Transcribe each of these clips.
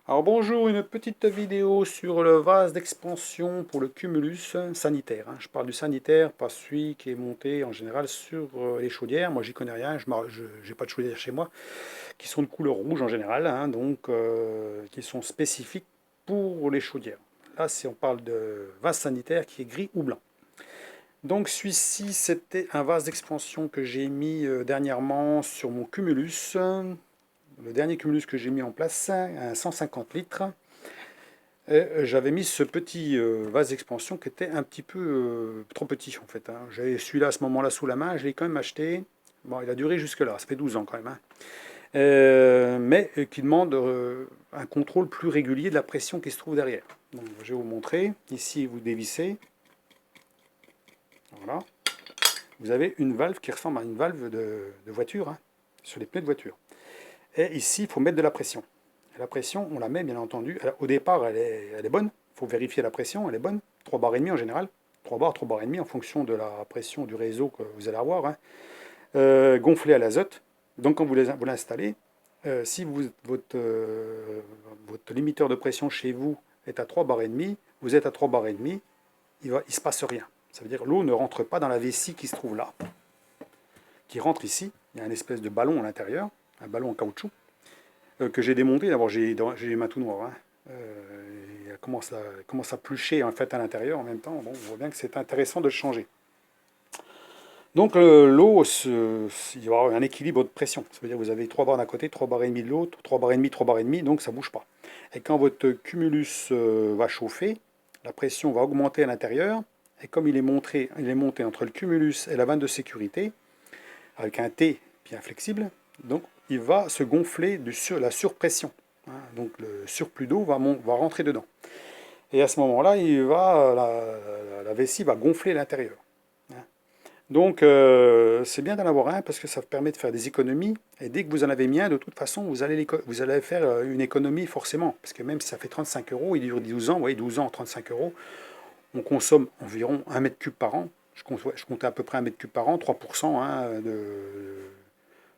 Alors bonjour, une petite vidéo sur le vase d'expansion pour le cumulus sanitaire. Je parle du sanitaire, pas celui qui est monté en général sur les chaudières. Moi j'y connais rien, je n'ai pas de chaudière chez moi, qui sont de couleur rouge en général, donc qui sont spécifiques pour les chaudières. Là on parle de vase sanitaire qui est gris ou blanc. Donc celui-ci c'était un vase d'expansion que j'ai mis dernièrement sur mon cumulus. Le dernier cumulus que j'ai mis en place, un 150 litres. J'avais mis ce petit vase d'expansion qui était un petit peu trop petit en fait. J'avais celui-là à ce moment-là sous la main, je l'ai quand même acheté. Bon, il a duré jusque-là, ça fait 12 ans quand même. Mais qui demande un contrôle plus régulier de la pression qui se trouve derrière. Donc, je vais vous montrer. Ici, vous dévissez. Voilà. Vous avez une valve qui ressemble à une valve de voiture, sur les pneus de voiture. Et ici, il faut mettre de la pression. Et la pression, on la met bien entendu. Au départ, elle est bonne. Il faut vérifier la pression, elle est bonne. 3 bars et demi en général. 3 bars et demi en fonction de la pression du réseau que vous allez avoir. Gonflé à l'azote. Donc quand vous l'installez, si votre limiteur de pression chez vous est à 3 bars et demi, vous êtes à 3 bars et demi, il ne se passe rien. Ça veut dire que l'eau ne rentre pas dans la vessie qui se trouve là. Qui rentre ici. Il y a une espèce de ballon à l'intérieur, un ballon en caoutchouc que j'ai démonté. D'abord, j'ai les mains tout noires. Il commence à plucher en fait à l'intérieur en même temps. Bon, on voit bien que c'est intéressant de le changer. Donc l'eau, il va y avoir un équilibre de pression. Ça veut dire que vous avez 3 bars d'un côté, 3 bars et demi de l'autre, 3 bars et demi, 3 bars et demi, donc ça ne bouge pas. Et quand votre cumulus va chauffer, la pression va augmenter à l'intérieur. Et comme il est monté entre le cumulus et la vanne de sécurité, avec un T bien flexible, donc il va se gonfler la surpression. Donc le surplus d'eau va rentrer dedans. Et à ce moment-là, la vessie va gonfler l'intérieur. Donc c'est bien d'en avoir un parce que ça vous permet de faire des économies. Et dès que vous en avez mis un, de toute façon, vous allez faire une économie forcément. Parce que même si ça fait 35 euros, il dure 12 ans, vous voyez, 12 ans, 35 euros, on consomme environ 1 mètre cube par an. Je comptais à peu près 1 mètre cube par an, 3%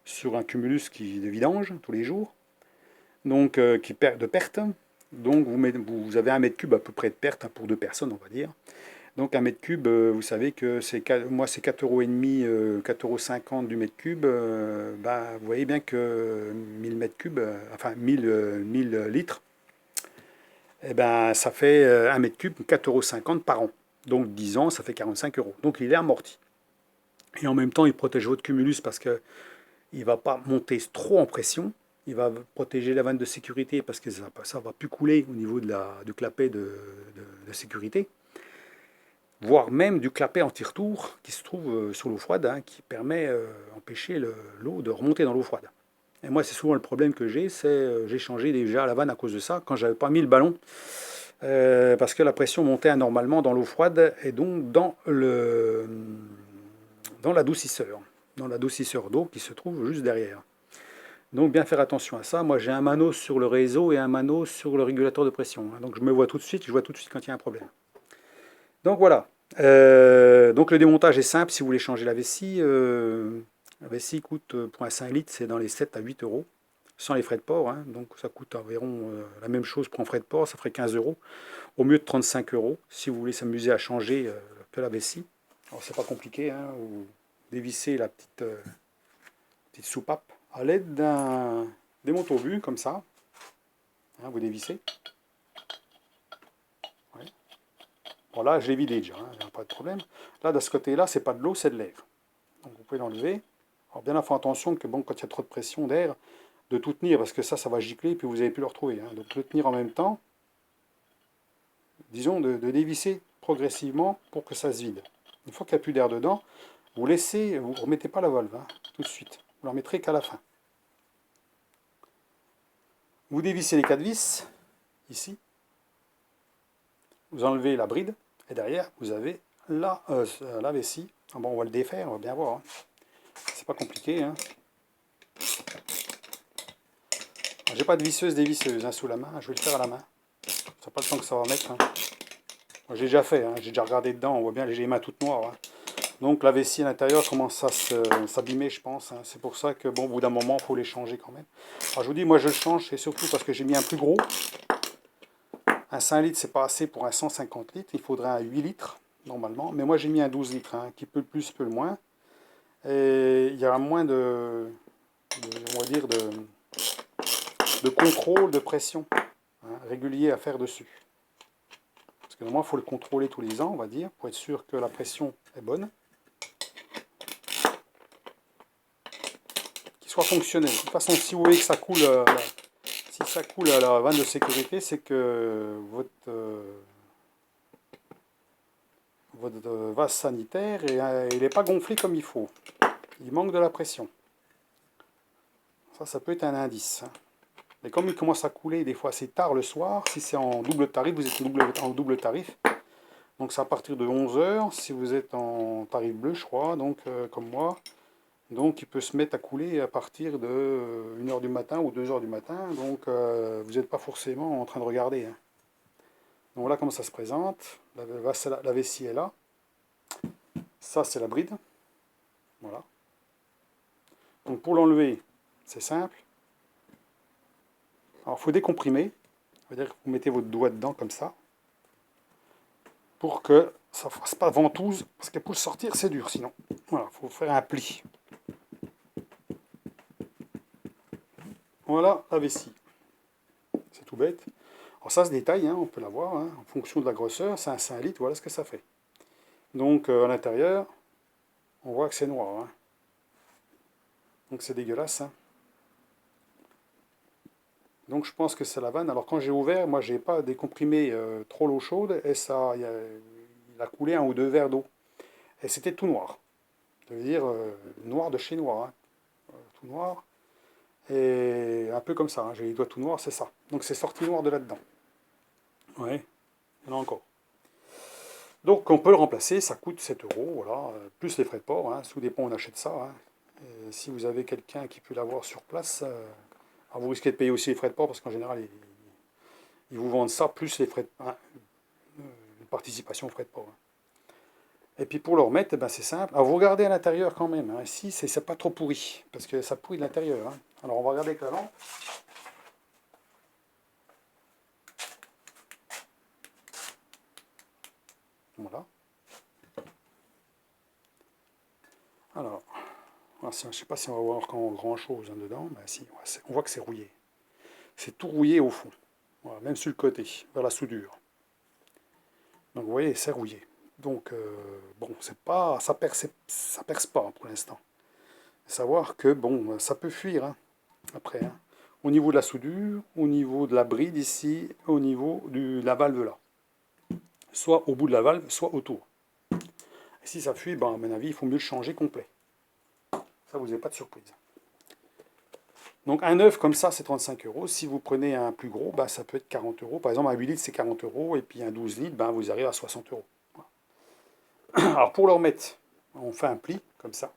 sur un cumulus de vidange tous les jours, donc qui perd de perte. Donc vous avez 1 mètre cube à peu près de perte pour 2 personnes, on va dire. Donc 1 mètre cube, vous savez que moi c'est 4,5 €, 4,50 € du mètre cube. Vous voyez bien que 1000 mètres cubes, enfin 1000 litres, eh ben, ça fait 1 mètre cube, 4,50 € par an. Donc 10 ans, ça fait 45 euros. Donc il est amorti. Et en même temps, il protège votre cumulus parce que il ne va pas monter trop en pression. Il va protéger la vanne de sécurité parce que ça ne va plus couler au niveau du clapet de sécurité. Voire même du clapet anti-retour qui se trouve sur l'eau froide, qui permet d'empêcher l'eau de remonter dans l'eau froide. Et moi, c'est souvent le problème que j'ai changé déjà la vanne à cause de ça, quand j'avais pas mis le ballon, parce que la pression montait anormalement dans l'eau froide et donc dans l'adoucisseur d'eau qui se trouve juste derrière. Donc bien faire attention à ça. Moi j'ai un mano sur le réseau et un mano sur le régulateur de pression. Donc je vois tout de suite quand il y a un problème. Donc voilà. Donc le démontage est simple si vous voulez changer la vessie. La vessie coûte pour un 5 litres, c'est dans les 7 à 8 euros, sans les frais de port. Donc ça coûte environ la même chose pour un frais de port, ça ferait 15 euros, au mieux de 35 euros si vous voulez s'amuser à changer que la vessie. Alors c'est pas compliqué, vous dévissez la petite soupape à l'aide d'un démonte-obus comme ça. Vous dévissez. Ouais. Bon là je l'ai vidé déjà, il n'y a pas de problème. Là de ce côté-là, c'est pas de l'eau, c'est de l'air. Donc vous pouvez l'enlever. Alors bien faire attention que bon, quand il y a trop de pression d'air, de tout tenir, parce que ça va gicler, puis vous n'allez plus le retrouver. Donc le tenir en même temps, disons de dévisser progressivement pour que ça se vide. Une fois qu'il n'y a plus d'air dedans, vous ne remettez pas la valve tout de suite. Vous la remettrez qu'à la fin. Vous dévissez les 4 vis, ici. Vous enlevez la bride, et derrière, vous avez la vessie. Bon, on va le défaire, on va bien voir. C'est pas compliqué. J'ai pas de visseuse dévisseuse sous la main, je vais le faire à la main. Ça pas le temps que ça va mettre. J'ai déjà fait, j'ai déjà regardé dedans, on voit bien, j'ai les mains toutes noires. Donc la vessie à l'intérieur commence à s'abîmer, je pense, hein. C'est pour ça que, bon, au bout d'un moment, il faut les changer quand même. Alors je vous dis, moi je le change, c'est surtout parce que j'ai mis un plus gros. Un 5 litres, c'est pas assez pour un 150 litres. Il faudrait un 8 litres, normalement. Mais moi j'ai mis un 12 litres, hein, qui peut le plus, peut le moins. Et il y a moins on va dire, de contrôle de pression, hein, régulier à faire dessus. Parce que normalement, il faut le contrôler tous les ans, on va dire, pour être sûr que la pression est bonne. Qu'il soit fonctionnel. De toute façon, si vous voyez que ça coule, si ça coule à la vanne de sécurité, c'est que votre vase sanitaire, il n'est pas gonflé comme il faut. Il manque de la pression. Ça peut être un indice, hein. Mais comme il commence à couler des fois assez tard le soir, si c'est en double tarif, vous êtes en double tarif. Donc c'est à partir de 11 heures, si vous êtes en tarif bleu, je crois, donc comme moi. Donc il peut se mettre à couler à partir de 1 heure du matin ou 2 heures du matin. Donc vous n'êtes pas forcément en train de regarder, hein. Donc voilà comment ça se présente. La vessie est là. Ça c'est la bride. Voilà. Donc pour l'enlever, c'est simple. Alors il faut décomprimer. C'est-à-dire que vous mettez votre doigt dedans comme ça. Pour que ça ne fasse pas ventouse. Parce que pour le sortir, c'est dur sinon. Voilà, il faut faire un pli. Voilà la vessie. C'est tout bête. Alors ça se détaille, hein, on peut la voir, hein, en fonction de la grosseur. C'est un 5 litres, voilà ce que ça fait. Donc à l'intérieur, on voit que c'est noir, hein. Donc c'est dégueulasse, hein. Donc je pense que c'est la vanne. Alors quand j'ai ouvert, moi j'ai pas décomprimé trop l'eau chaude et ça, il a coulé 1 ou 2 verres d'eau. Et c'était tout noir. Ça veut dire noir de chez noir, hein. Tout noir. Et un peu comme ça, hein. J'ai les doigts tout noirs, c'est ça. Donc c'est sorti noir de là-dedans. Ouais, il y en a encore. Donc on peut le remplacer, ça coûte 7 euros, voilà, plus les frais de port, hein, sous dépôt on achète ça, hein. Et si vous avez quelqu'un qui peut l'avoir sur place, alors vous risquez de payer aussi les frais de port parce qu'en général ils vous vendent ça plus les frais de hein, une participation aux frais de port, hein. Et puis pour le remettre, eh ben, c'est simple. Alors vous regardez à l'intérieur quand même, hein. Ici c'est pas trop pourri, parce que ça pourrit de l'intérieur, hein. Alors on va regarder avec la lampe. Voilà. Alors, je ne sais pas si on va voir grand chose, hein, dedans, mais si, on voit que c'est rouillé. C'est tout rouillé au fond. Voilà, même sur le côté, vers la soudure. Donc vous voyez, c'est rouillé. Donc bon, c'est pas, ça perce pas pour l'instant. Savoir que bon, ça peut fuir, hein, après, hein. Au niveau de la soudure, au niveau de la bride ici, au niveau de la valve là. Soit au bout de la valve, soit autour. Et si ça fuit, ben, à mon avis, il faut mieux le changer complet. Ça, vous n'avez pas de surprise. Donc un œuf comme ça, c'est 35 euros. Si vous prenez un plus gros, ben, ça peut être 40 euros. Par exemple, un 8 litres, c'est 40 euros. Et puis un 12 litres, ben, vous arrivez à 60 euros. Voilà. Alors pour le remettre, on fait un pli, comme ça.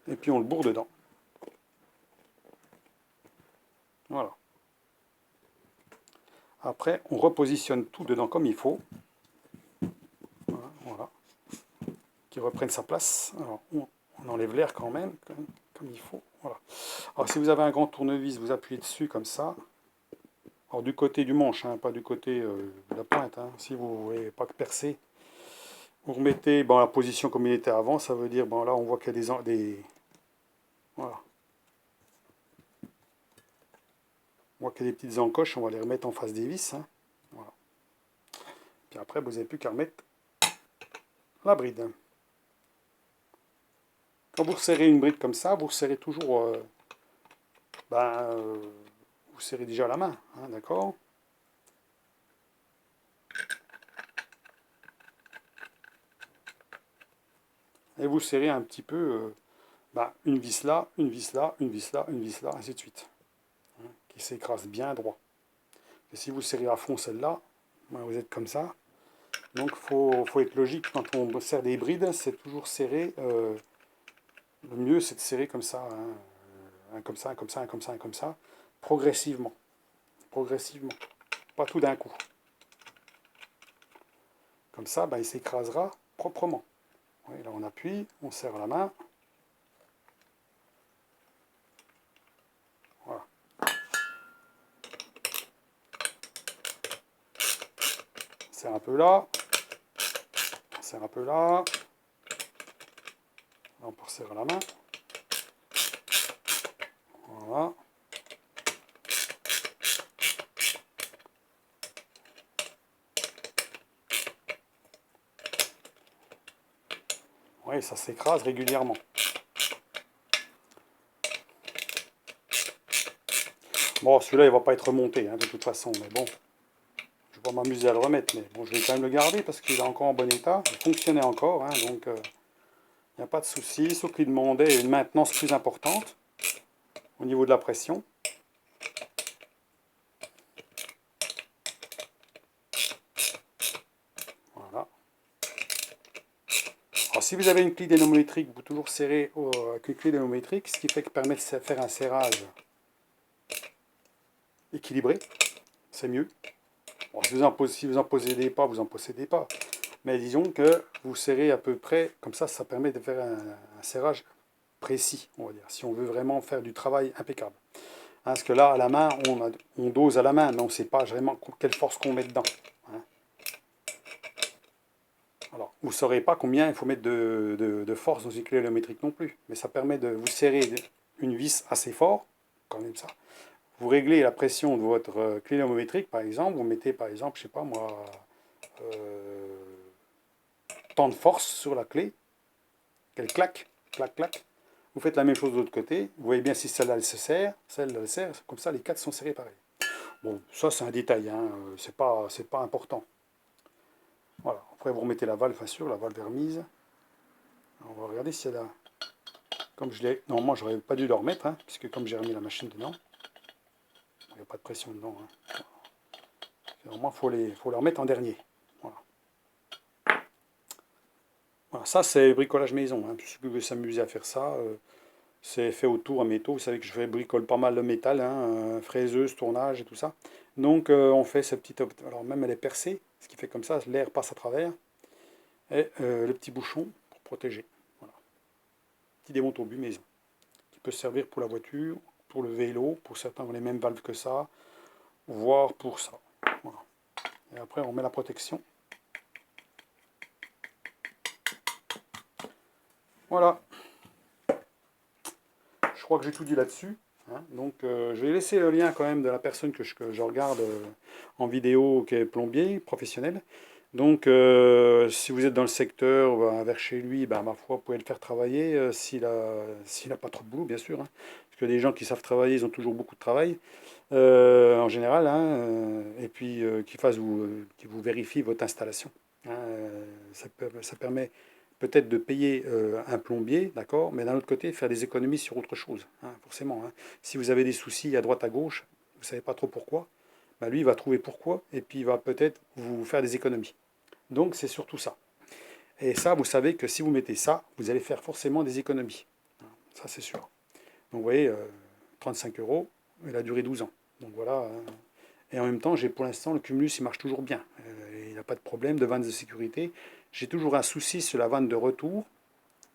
Et puis on le bourre dedans. Voilà. Après, on repositionne tout dedans comme il faut. Voilà. Voilà. Qu'il reprenne sa place. Alors, on enlève l'air quand même, comme il faut. Voilà. Alors si vous avez un grand tournevis, vous appuyez dessus comme ça. Alors du côté du manche, hein, pas du côté de la pointe, hein. Si vous ne voulez pas percer, vous remettez la position comme il était avant. Ça veut dire, bon là on voit qu'il y a voilà. On voit qu'il y a des petites encoches, on va les remettre en face des vis, hein. Voilà. Puis après, vous n'avez plus qu'à remettre la bride. Quand vous resserrez une bride comme ça, vous resserrez toujours, vous serrez déjà la main, hein, d'accord? Et vous serrez un petit peu, une vis là, une vis là, une vis là, une vis là, ainsi de suite, hein, qui s'écrase bien droit. Et si vous serrez à fond celle-là, vous êtes comme ça. Donc faut être logique, quand on serre des brides, c'est toujours serré, le mieux c'est de serrer comme ça, hein, un comme ça, un comme ça, un comme ça, un comme ça, progressivement, progressivement, pas tout d'un coup. Comme ça, ben, il s'écrasera proprement. Oui, là, on appuie, on serre la main. Voilà. On serre un peu là. On serre un peu là. Là, on peut resserrer la main. Voilà. Oui, ça s'écrase régulièrement. Bon, celui-là, il va pas être remonté, hein, de toute façon, mais bon. Je vais pas m'amuser à le remettre, mais bon, je vais quand même le garder parce qu'il est encore en bon état. Il fonctionnait encore, hein, donc il n'y a pas de souci. Sauf qu'il demandait une maintenance plus importante au niveau de la pression. Voilà. Alors, si vous avez une clé dynamométrique, vous pouvez toujours serrer avec une clé dynamométrique, ce qui fait que permet de faire un serrage équilibré. C'est mieux. Bon, si vous en possédez pas, vous en possédez pas. Mais disons que vous serrez à peu près, comme ça permet de faire un serrage précis, on va dire, si on veut vraiment faire du travail impeccable. Hein, parce que là, à la main, on dose à la main, mais on ne sait pas vraiment quelle force qu'on met dedans. Hein. Alors, vous ne saurez pas combien il faut mettre de force dans une clé dynamométrique non plus, mais ça permet de vous serrer une vis assez fort, quand même ça. Vous réglez la pression de votre clé dynamométrique, par exemple, vous mettez par exemple, je sais pas moi, tant de force sur la clé, qu'elle claque, clac, clac. Vous faites la même chose de l'autre côté, vous voyez bien si celle-là elle se serre, celle-là elle se serre, comme ça les quatre sont serrés pareil. Bon, ça c'est un détail, hein, c'est pas important. Voilà, après vous remettez la valve, bien sûr, la valve est remise. On va regarder si elle a... Comme je l'ai... Normalement j'aurais pas dû le remettre, hein, puisque comme j'ai remis la machine dedans, il n'y a pas de pression dedans. Hein. Normalement il faut la remettre en dernier. Voilà. Voilà, ça c'est bricolage maison, hein, si vous voulez s'amuser à faire ça. C'est fait autour en métaux. Vous savez que je bricole pas mal de métal, hein, fraiseuse, tournage et tout ça. Donc on fait cette petite... Alors même elle est percée, ce qui fait comme ça, l'air passe à travers. Et le petit bouchon pour protéger. Voilà. Petit démonte au but maison. Qui peut servir pour la voiture, pour le vélo, pour certains ont les mêmes valves que ça, voire pour ça. Voilà. Et après on met la protection. Voilà. Je crois que j'ai tout dit là-dessus. Hein. Donc je vais laisser le lien quand même de la personne que je regarde en vidéo, qui est plombier professionnel. Donc si vous êtes dans le secteur, vers chez lui, ben, ma foi, vous pouvez le faire travailler s'il n'a pas trop de boulot, bien sûr. Hein. Parce que les gens qui savent travailler, ils ont toujours beaucoup de travail, en général. Hein, et puis qui vous vérifient votre installation. Hein. Ça permet peut-être de payer un plombier, d'accord, mais d'un autre côté, faire des économies sur autre chose, hein, forcément. Hein. Si vous avez des soucis à droite, à gauche, vous ne savez pas trop pourquoi, bah lui, il va trouver pourquoi, et puis il va peut-être vous faire des économies. Donc, c'est surtout ça. Et ça, vous savez que si vous mettez ça, vous allez faire forcément des économies. Ça, c'est sûr. Donc, vous voyez, 35 euros, il a duré 12 ans. Donc, voilà. Et en même temps, pour l'instant, le Cumulus, il marche toujours bien. Il n'a pas de problème de vanne de sécurité. J'ai toujours un souci sur la vanne de retour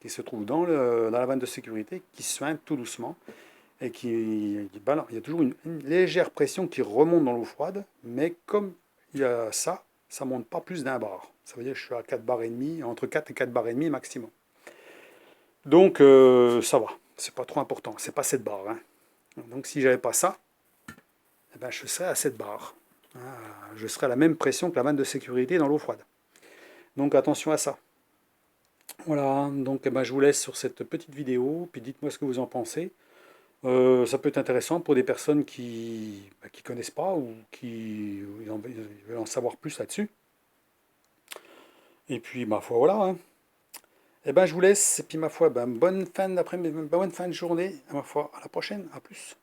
qui se trouve dans la vanne de sécurité, qui se soigne tout doucement et qui balance. Il y a toujours une légère pression qui remonte dans l'eau froide, mais comme il y a ça, ça ne monte pas plus d'un bar. Ça veut dire que je suis à 4 bars et demi, entre 4 et 4 bars et demi maximum. Donc ça va, c'est pas trop important, c'est pas 7 bars. Hein. Donc si j'avais pas ça, eh ben, je serais à 7 bars. Hein. Je serais à la même pression que la vanne de sécurité dans l'eau froide. Donc attention à ça. Voilà, donc eh ben, je vous laisse sur cette petite vidéo, puis dites-moi ce que vous en pensez. Ça peut être intéressant pour des personnes qui ne connaissent pas ou qui veulent en savoir plus là-dessus. Et puis, ma foi, voilà. Hein. Eh ben, je vous laisse, et puis, ma foi, ben, bonne fin d'après-midi, bonne fin de journée, ma foi, à la prochaine, à plus.